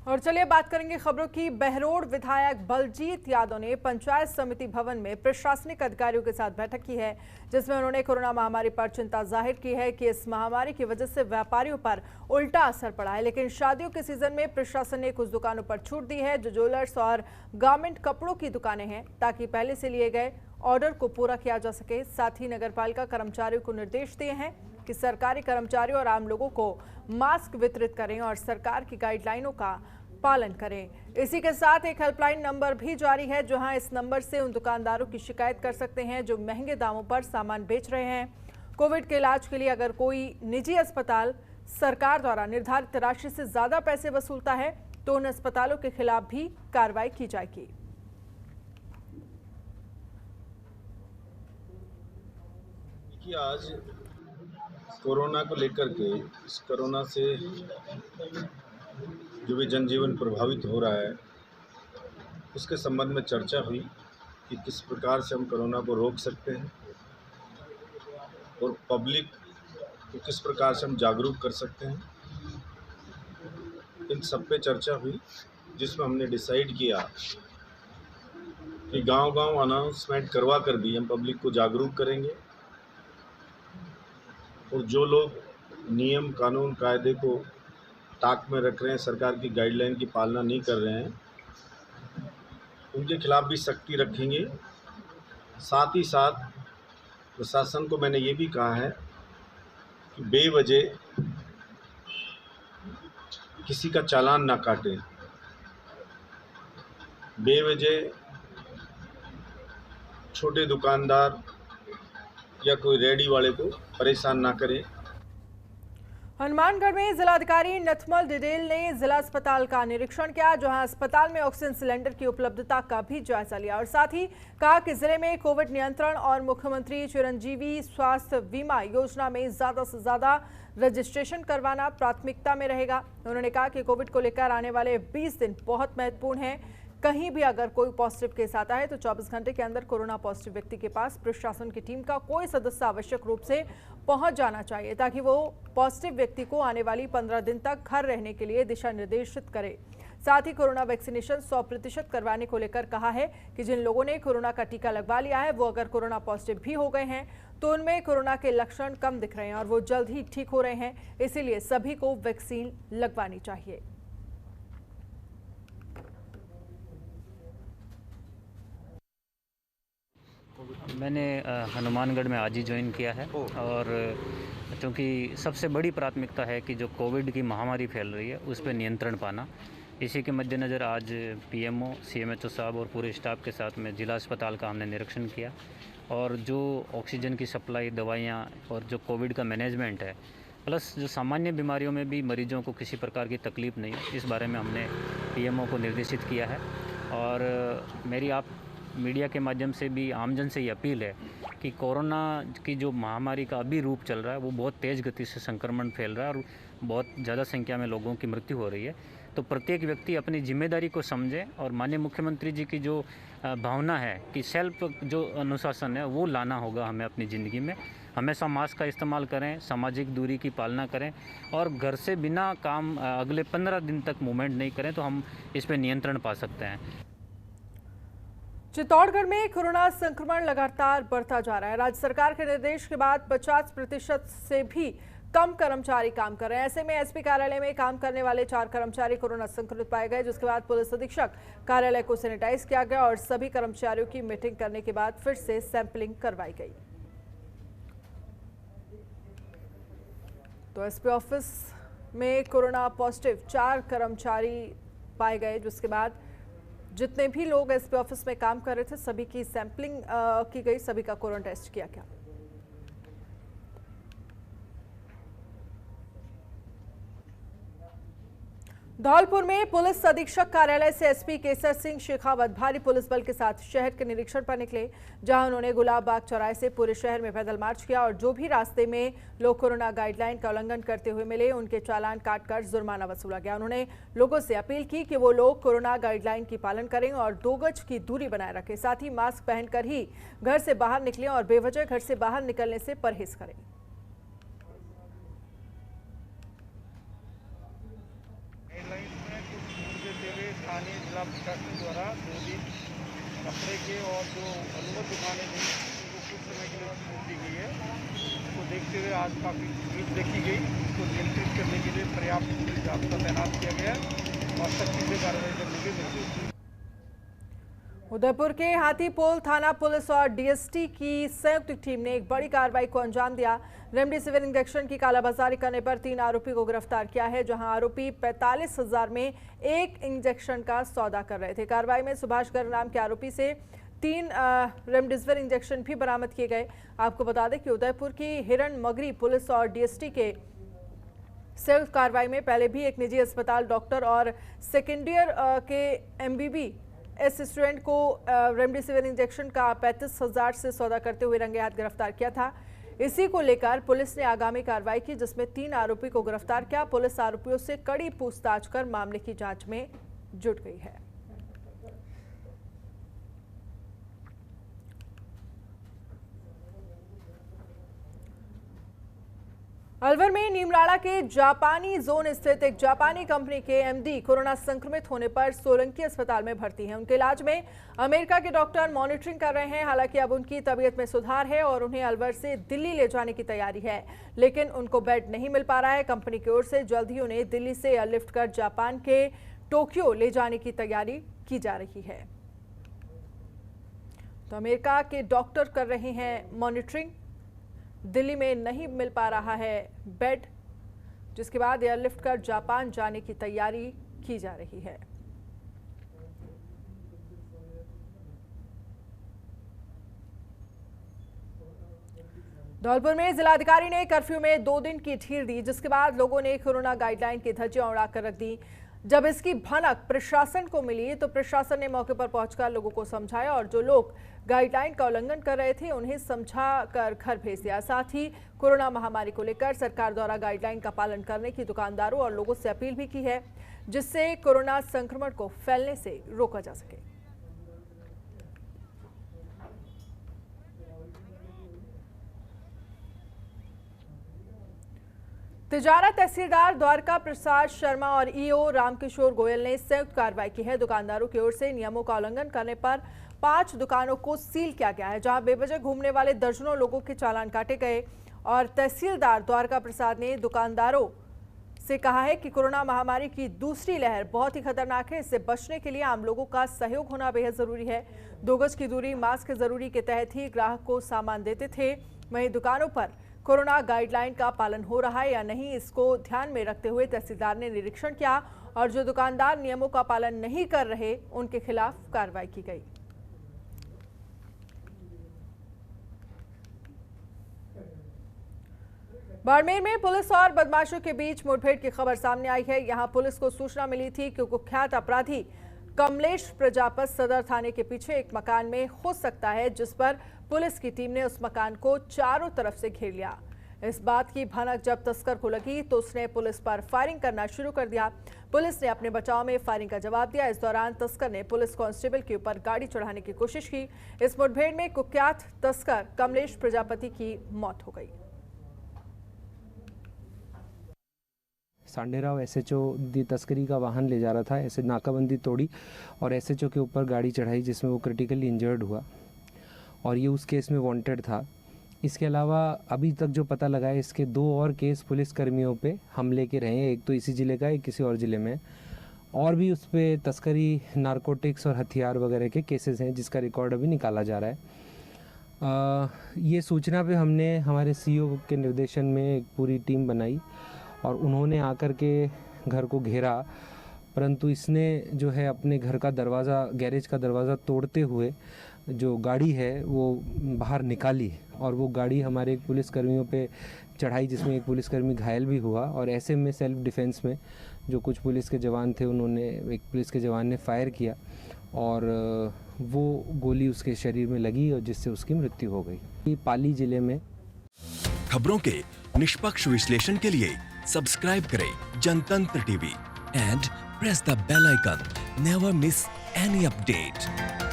और चलिए बात करेंगे खबरों की। बहरोड विधायक बलजीत यादव ने पंचायत समिति भवन में प्रशासनिक अधिकारियों के साथ बैठक की है, जिसमें उन्होंने कोरोना महामारी पर चिंता जाहिर की है कि इस महामारी की वजह से व्यापारियों पर उल्टा असर पड़ा है। लेकिन शादियों के सीजन में प्रशासन ने कुछ दुकानों पर छूट दी है, जो ज्वेलर्स और गारमेंट कपड़ों की दुकानें हैं, ताकि पहले से लिए गए ऑर्डर को पूरा किया जा सके। साथ ही नगरपालिका कर्मचारियों को निर्देश दिए हैं कि सरकारी कर्मचारियों और आम लोगों को मास्क वितरित करें और सरकार की गाइडलाइनों का पालन करें। इसी के साथ एक हेल्पलाइन नंबर भी जारी है, जहां इस नंबर से उन दुकानदारों की शिकायत कर सकते हैं जो महंगे दामों पर सामान बेच रहे हैं। कोविड के इलाज के लिए अगर कोई निजी अस्पताल सरकार द्वारा निर्धारित राशि से ज्यादा पैसे वसूलता है तो उन अस्पतालों के खिलाफ भी कार्रवाई की जाएगी। आज कोरोना को लेकर के, इस कोरोना से जो भी जनजीवन प्रभावित हो रहा है, उसके संबंध में चर्चा हुई कि किस प्रकार से हम कोरोना को रोक सकते हैं और पब्लिक को किस प्रकार से हम जागरूक कर सकते हैं। इन सब पे चर्चा हुई, जिसमें हमने डिसाइड किया कि गांव-गांव अनाउंसमेंट करवा कर भी हम पब्लिक को जागरूक करेंगे और जो लोग नियम कानून कायदे को ताक में रख रहे हैं, सरकार की गाइडलाइन की पालना नहीं कर रहे हैं, उनके खिलाफ भी सख्ती रखेंगे। साथ ही साथ प्रशासन को मैंने ये भी कहा है कि बेवजह किसी का चालान ना काटें, बेवजह छोटे दुकानदार या कोई रेडी वाले को परेशान ना करें। हनुमानगढ़ में जिलाधिकारी नथमल डिडेल ने जिला अस्पताल का निरीक्षण किया, जहां अस्पताल में ऑक्सीजन सिलेंडर की उपलब्धता का भी जायजा लिया और साथ ही कहा कि जिले में कोविड नियंत्रण और मुख्यमंत्री चिरंजीवी स्वास्थ्य बीमा योजना में ज्यादा से ज्यादा रजिस्ट्रेशन करवाना प्राथमिकता में रहेगा। उन्होंने कहा कि कोविड को लेकर आने वाले 20 दिन बहुत महत्वपूर्ण हैं। कहीं भी अगर कोई पॉजिटिव केस आता है तो 24 घंटे के अंदर कोरोना पॉजिटिव व्यक्ति के पास प्रशासन की टीम का कोई सदस्य आवश्यक रूप से पहुंच जाना चाहिए, ताकि वो पॉजिटिव व्यक्ति को आने वाली 15 दिन तक घर रहने के लिए दिशा निर्देशित करे। साथ ही कोरोना वैक्सीनेशन 100% करवाने को लेकर कहा है कि जिन लोगों ने कोरोना का टीका लगवा लिया है, वो अगर कोरोना पॉजिटिव भी हो गए हैं तो उनमें कोरोना के लक्षण कम दिख रहे हैं और वो जल्द ही ठीक हो रहे हैं, इसीलिए सभी को वैक्सीन लगवानी चाहिए। मैंने हनुमानगढ़ में आज ही ज्वाइन किया है और क्योंकि सबसे बड़ी प्राथमिकता है कि जो कोविड की महामारी फैल रही है उस पर नियंत्रण पाना। इसी के मद्देनज़र आज पीएमओ, सीएमएचओ साहब और पूरे स्टाफ के साथ में जिला अस्पताल का हमने निरीक्षण किया और जो ऑक्सीजन की सप्लाई, दवाइयाँ और जो कोविड का मैनेजमेंट है, प्लस जो सामान्य बीमारियों में भी मरीजों को किसी प्रकार की तकलीफ़ नहीं हो, इस बारे में हमने पीएमओ को निर्देशित किया है। और मेरी आप मीडिया के माध्यम से भी आमजन से ये अपील है कि कोरोना की जो महामारी का अभी रूप चल रहा है वो बहुत तेज़ गति से संक्रमण फैल रहा है और बहुत ज़्यादा संख्या में लोगों की मृत्यु हो रही है। तो प्रत्येक व्यक्ति अपनी जिम्मेदारी को समझे और माननीय मुख्यमंत्री जी की जो भावना है कि सेल्फ जो अनुशासन है वो लाना होगा हमें अपनी ज़िंदगी में। हमेशा मास्क का इस्तेमाल करें, सामाजिक दूरी की पालना करें और घर से बिना काम अगले 15 दिन तक मूवमेंट नहीं करें तो हम इस पर नियंत्रण पा सकते हैं। चित्तौड़गढ़ में कोरोना संक्रमण लगातार बढ़ता जा रहा है। राज्य सरकार के निर्देश के बाद 50% से भी कम कर्मचारी काम कर रहे हैं। ऐसे में एसपी कार्यालय में काम करने वाले 4 कर्मचारी कोरोना संक्रमित पाए गए, जिसके बाद पुलिस अधीक्षक कार्यालय को सैनिटाइज किया गया और सभी कर्मचारियों की मीटिंग करने के बाद फिर से सैंपलिंग करवाई गई। तो एसपी ऑफिस में कोरोना पॉजिटिव 4 कर्मचारी पाए गए, जिसके बाद जितने भी लोग एसपी ऑफिस में काम कर रहे थे सभी की सैंपलिंग की गई, सभी का कोरोना टेस्ट किया गया। धौलपुर में पुलिस अधीक्षक कार्यालय से एसपी केसर सिंह शेखावत भारी पुलिस बल के साथ शहर के निरीक्षण पर निकले, जहां उन्होंने गुलाब बाग चौराहे से पूरे शहर में पैदल मार्च किया और जो भी रास्ते में लोग कोरोना गाइडलाइन का उल्लंघन करते हुए मिले उनके चालान काटकर जुर्माना वसूला गया। उन्होंने लोगों से अपील की कि वो लोग कोरोना गाइडलाइन की पालन करें और 2 गज की दूरी बनाए रखें, साथ ही मास्क पहनकर ही घर से बाहर निकलें और बेवजह घर से बाहर निकलने से परहेज करें। स्थानीय जिला प्रशासन द्वारा 2 दिन कपड़े के और जो अनुमत दुकानें थी उनको कुछ समय के लिए छूट दी गई है। इसको देखते हुए आज काफ़ी भीड़ देखी गई। इसको नियंत्रित करने के लिए पर्याप्त पुलिस जाब्ता तैनात किया गया और सख्ती से कार्रवाई करने के निर्देश दिए। उदयपुर के हाथीपोल थाना पुलिस और डीएसटी की संयुक्त टीम ने एक बड़ी कार्रवाई को अंजाम दिया। रेमडेसिविर इंजेक्शन की कालाबाजारी करने पर 3 आरोपी को गिरफ्तार किया है, जहां आरोपी 45,000 में 1 इंजेक्शन का सौदा कर रहे थे। कार्रवाई में सुभाष गर्ग नाम के आरोपी से 3 रेमडेसिविर इंजेक्शन भी बरामद किए गए। आपको बता दें कि उदयपुर की हिरण मगरी पुलिस और डीएसटी के संयुक्त कार्रवाई में पहले भी एक निजी अस्पताल डॉक्टर और सेकेंड ईयर के MBBS स्टूडेंट को रेमडेसिविर इंजेक्शन का 35,000 से सौदा करते हुए रंगे हाथ गिरफ्तार किया था। इसी को लेकर पुलिस ने आगामी कार्रवाई की, जिसमें 3 आरोपी को गिरफ्तार किया। पुलिस आरोपियों से कड़ी पूछताछ कर मामले की जांच में जुट गई है। अलवर में नीमराड़ा के जापानी जोन स्थित एक जापानी कंपनी के MD कोरोना संक्रमित होने पर सोलंकी अस्पताल में भर्ती हैं। उनके इलाज में अमेरिका के डॉक्टर मॉनिटरिंग कर रहे हैं। हालांकि अब उनकी तबीयत में सुधार है और उन्हें अलवर से दिल्ली ले जाने की तैयारी है, लेकिन उनको बेड नहीं मिल पा रहा है। कंपनी की ओर से जल्द ही उन्हें दिल्ली से एयरलिफ्ट कर जापान के टोक्यो ले जाने की तैयारी की जा रही है। तो अमेरिका के डॉक्टर कर रहे हैं मॉनिटरिंग। दिल्ली में नहीं मिल पा रहा है बेड, जिसके बाद एयरलिफ्ट कर जापान जाने की तैयारी की जा रही है। धौलपुर में जिलाधिकारी ने कर्फ्यू में 2 दिन की ढील दी, जिसके बाद लोगों ने कोरोना गाइडलाइन की धज्जियां उड़ाकर रख दी। जब इसकी भनक प्रशासन को मिली तो प्रशासन ने मौके पर पहुंचकर लोगों को समझाया और जो लोग गाइडलाइन का उल्लंघन कर रहे थे उन्हें समझा कर घर भेज दिया। साथ ही कोरोना महामारी को लेकर सरकार द्वारा गाइडलाइन का पालन करने की दुकानदारों और लोगों से अपील भी की है, जिससे कोरोना संक्रमण को फैलने से रोका जा सके। तिजारा तहसीलदार द्वारका प्रसाद शर्मा और ईओ रामकिशोर गोयल ने संयुक्त कार्रवाई की है। दुकानदारों की ओर से नियमों का उल्लंघन करने पर 5 दुकानों को सील किया गया है, जहां बेवजह घूमने वाले दर्जनों लोगों के चालान काटे गए। और तहसीलदार द्वारका प्रसाद ने दुकानदारों से कहा है कि कोरोना महामारी की दूसरी लहर बहुत ही खतरनाक है। इससे बचने के लिए आम लोगों का सहयोग होना बेहद जरूरी है। 2 गज की दूरी, मास्क जरूरी के तहत ही ग्राहक को सामान देते थे। वहीं दुकानों पर कोरोना गाइडलाइन का पालन हो रहा है या नहीं, इसको ध्यान में रखते हुए तहसीलदार ने निरीक्षण किया और जो दुकानदार नियमों का पालन नहीं कर रहे उनके खिलाफ कार्रवाई की गई। बाड़मेर में पुलिस और बदमाशों के बीच मुठभेड़ की खबर सामने आई है। यहां पुलिस को सूचना मिली थी कि कुख्यात अपराधी कमलेश प्रजापत सदर थाने के पीछे एक मकान में हो सकता है, जिस पर पुलिस की टीम ने उस मकान को चारों तरफ से घेर लिया। इस बात की भनक जब तस्कर को लगी तो उसने पुलिस पर फायरिंग करना शुरू कर दिया। पुलिस ने अपने बचाव में फायरिंग का जवाब दिया। इस दौरान तस्कर ने पुलिस कांस्टेबल के ऊपर गाड़ी चढ़ाने की कोशिश की। इस मुठभेड़ में कुख्यात तस्कर कमलेश प्रजापति की मौत हो गई। सांडेराव SHO दी तस्करी का वाहन ले जा रहा था, ऐसे नाकाबंदी तोड़ी और SHO के ऊपर गाड़ी चढ़ाई, जिसमें वो क्रिटिकली इंजर्ड हुआ और ये उस केस में वांटेड था। इसके अलावा अभी तक जो पता लगा है, इसके 2 और केस पुलिस कर्मियों पे हमले के रहे हैं। एक तो इसी ज़िले का, एक किसी और ज़िले में, और भी उस पर तस्करी, नारकोटिक्स और हथियार वगैरह के केसेस हैं, जिसका रिकॉर्ड अभी निकाला जा रहा है। ये सूचना पे हमने हमारे CO के निर्देशन में एक पूरी टीम बनाई और उन्होंने आकर के घर को घेरा, परंतु इसने जो है अपने घर का दरवाज़ा, गैरेज का दरवाज़ा तोड़ते हुए जो गाड़ी है वो बाहर निकाली और वो गाड़ी हमारे एक पुलिसकर्मियों पे चढ़ाई, जिसमें एक पुलिसकर्मी घायल भी हुआ। और ऐसे में सेल्फ डिफेंस में जो कुछ पुलिस के जवान थे, उन्होंने, एक पुलिस के जवान ने फायर किया और वो गोली उसके शरीर में लगी और जिससे उसकी मृत्यु हो गई। पाली जिले में खबरों के निष्पक्ष विश्लेषण के लिए सब्सक्राइब करें Jantantra TV and press the bell icon. Never miss any update.